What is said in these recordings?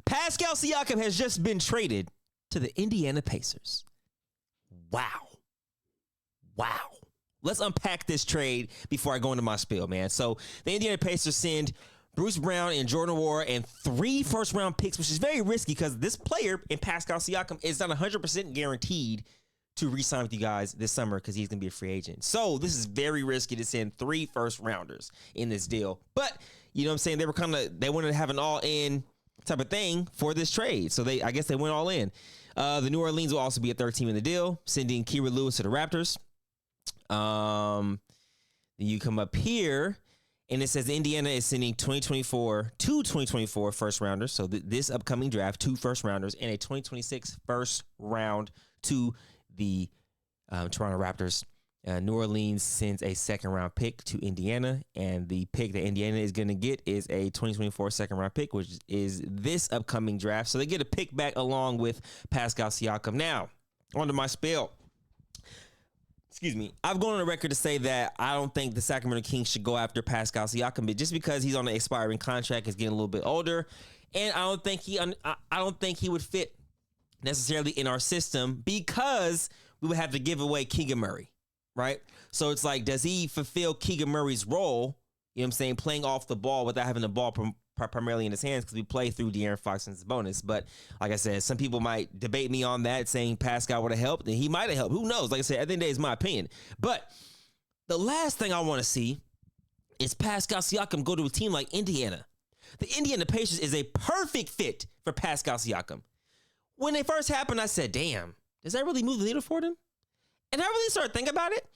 Pascal Siakam has just been traded to the Indiana Pacers. Wow. Let's unpack this trade before I go into my spiel, man. So the Indiana Pacers send Bruce Brown and Jordan Nwora and 3 first-round picks, which is very risky because this player in Pascal Siakam is not 100% guaranteed to re-sign with you guys this summer because he's going to be a free agent. So this is very risky to send 3 first-rounders in this deal. But, you know what I'm saying, they wanted to have an all-in type of thing for this trade. So I guess they went all in. The New Orleans will also be a third team in the deal, sending Kira Lewis to the Raptors. Then you come up here, and it says Indiana is sending 2024 first rounders. So this upcoming draft, 2 first rounders and a 2026 first round to the Toronto Raptors. New Orleans sends a second round pick to Indiana, and the pick that Indiana is going to get is a 2024 second round pick, which is this upcoming draft. So they get a pick back along with Pascal Siakam. Now, on to my spiel. Excuse me. I've gone on the record to say that I don't think the Sacramento Kings should go after Pascal Siakam, but just because he's on an expiring contract, is getting a little bit older, and I don't think he would fit necessarily in our system because we would have to give away Keegan Murray, right? So it's like, does he fulfill Keegan Murray's role? You know what I'm saying, playing off the ball without having the ball primarily in his hands, because we play through De'Aaron Fox and Sabonis. But like I said, some people might debate me on that, saying Pascal would have helped, and he might have helped. Who knows? Like I said, at the end of the day, it's my opinion. But the last thing I want to see is Pascal Siakam go to a team like Indiana. The Indiana Pacers is a perfect fit for Pascal Siakam. When they first happened, I said, damn, does that really move the needle for them? And I really started thinking about it.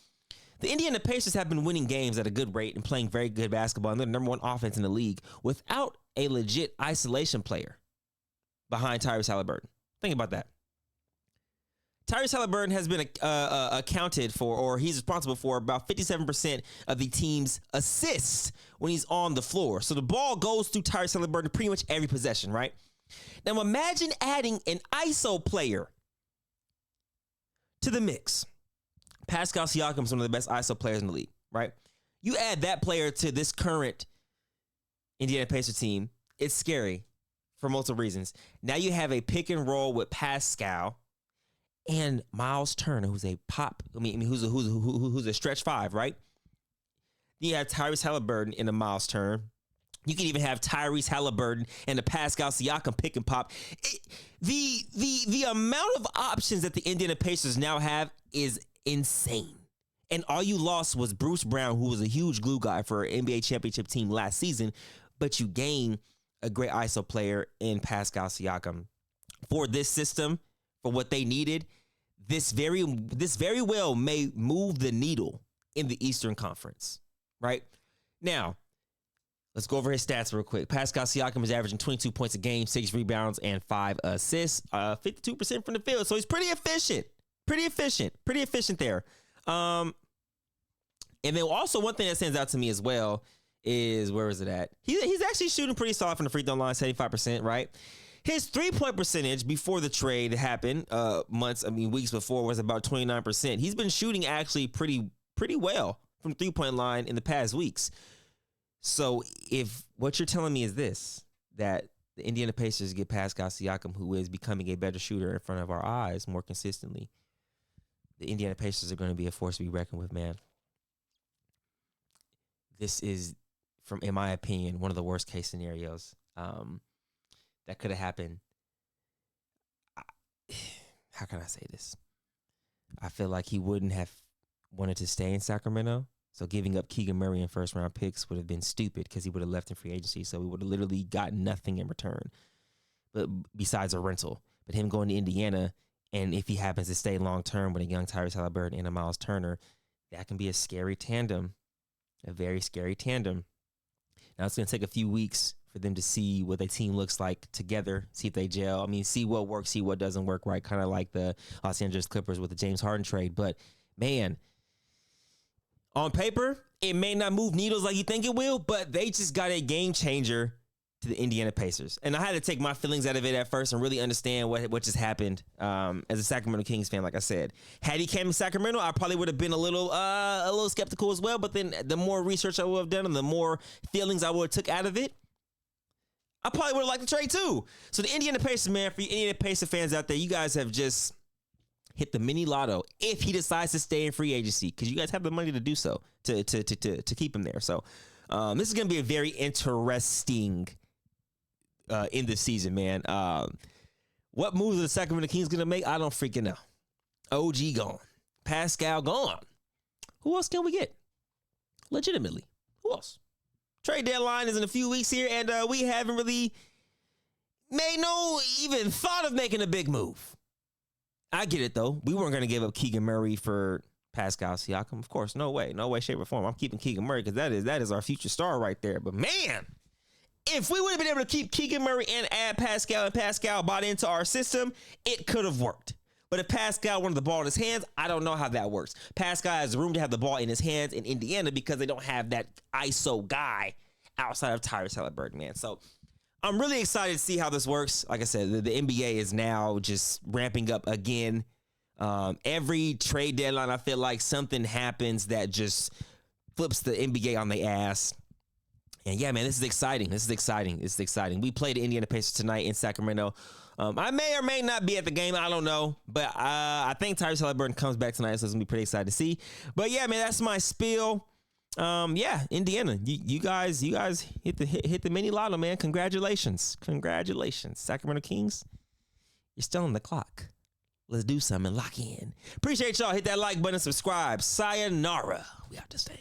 The Indiana Pacers have been winning games at a good rate and playing very good basketball, and they're the number 1 offense in the league without a legit isolation player behind Tyrese Haliburton. Think about that. Tyrese Haliburton has been accounted for, or he's responsible for, about 57% of the team's assists when he's on the floor. So the ball goes through Tyrese Haliburton pretty much every possession, right? Now imagine adding an ISO player to the mix. Pascal Siakam is one of the best ISO players in the league, right? You add that player to this current Indiana Pacers team, it's scary for multiple reasons. Now you have a pick and roll with Pascal and Miles Turner, who's a who's a stretch 5, right? You have Tyrese Haliburton and a Miles Turner. You can even have Tyrese Haliburton and the Pascal Siakam pick and pop. The amount of options that the Indiana Pacers now have is insane. And all you lost was Bruce Brown, who was a huge glue guy for an NBA championship team last season, but you gain a great ISO player in Pascal Siakam. For this system, for what they needed, this very well may move the needle in the Eastern Conference, right? Now, let's go over his stats real quick. Pascal Siakam is averaging 22 points a game, 6 rebounds, and 5 assists, 52% from the field. So he's pretty efficient there. And then also one thing that stands out to me as well is, where is it at? He's actually shooting pretty solid from the free throw line, 75%, right? His 3-point percentage before the trade happened, weeks before, was about 29%. He's been shooting actually pretty well from the 3-point line in the past weeks. So if what you're telling me is this, that the Indiana Pacers get Pascal Siakam, who is becoming a better shooter in front of our eyes more consistently, the Indiana Pacers are going to be a force to be reckoned with, man. This is, in my opinion, one of the worst case scenarios that could have happened. How can I say this? I feel like he wouldn't have wanted to stay in Sacramento. So giving up Keegan Murray in first round picks would have been stupid because he would have left in free agency. So we would have literally gotten nothing in return, but besides a rental. But him going to Indiana, and if he happens to stay long term with a young Tyrese Haliburton and a Miles Turner, that can be a scary tandem, a very scary tandem. Now it's going to take a few weeks for them to see what their team looks like together, see if they gel. I mean, see what works, see what doesn't work, right? Kind of like the Los Angeles Clippers with the James Harden trade. But man, on paper, it may not move needles like you think it will, but they just got a game changer to the Indiana Pacers. And I had to take my feelings out of it at first and really understand what just happened as a Sacramento Kings fan, like I said. Had he came to Sacramento, I probably would have been a little skeptical as well, but then the more research I would have done and the more feelings I would have took out of it, I probably would have liked the trade too. So the Indiana Pacers, man, for you Indiana Pacers fans out there, you guys have just hit the mini lotto if he decides to stay in free agency, because you guys have the money to do so, to keep him there. So this is going to be a very interesting in the season, man. What moves are the Sacramento Kings going to make? I don't freaking know. OG gone. Pascal gone. Who else can we get? Legitimately. Who else? Trade deadline is in a few weeks here, and we haven't really made no even thought of making a big move. I get it, though. We weren't going to give up Keegan Murray for Pascal Siakam. Of course, no way. No way, shape, or form. I'm keeping Keegan Murray because that is our future star right there. But, man, if we would have been able to keep Keegan Murray and add Pascal, and Pascal bought into our system, it could have worked. But if Pascal wanted the ball in his hands, I don't know how that works. Pascal has room to have the ball in his hands in Indiana because they don't have that ISO guy outside of Tyrese Halliburton, man. So I'm really excited to see how this works. Like I said, the NBA is now just ramping up again. Every trade deadline, I feel like something happens that just flips the NBA on the ass. And yeah, man, this is exciting. This is exciting. This is exciting. We played the Indiana Pacers tonight in Sacramento. I may or may not be at the game. I don't know. But I think Tyrese Halliburton comes back tonight, so it's going to be pretty excited to see. But yeah, man, that's my spiel. Yeah, Indiana, you guys hit the mini lotto, man. Congratulations. Sacramento Kings, you're still on the clock. Let's do something and lock in. Appreciate y'all. Hit that like button, subscribe. Sayonara. We out this thing.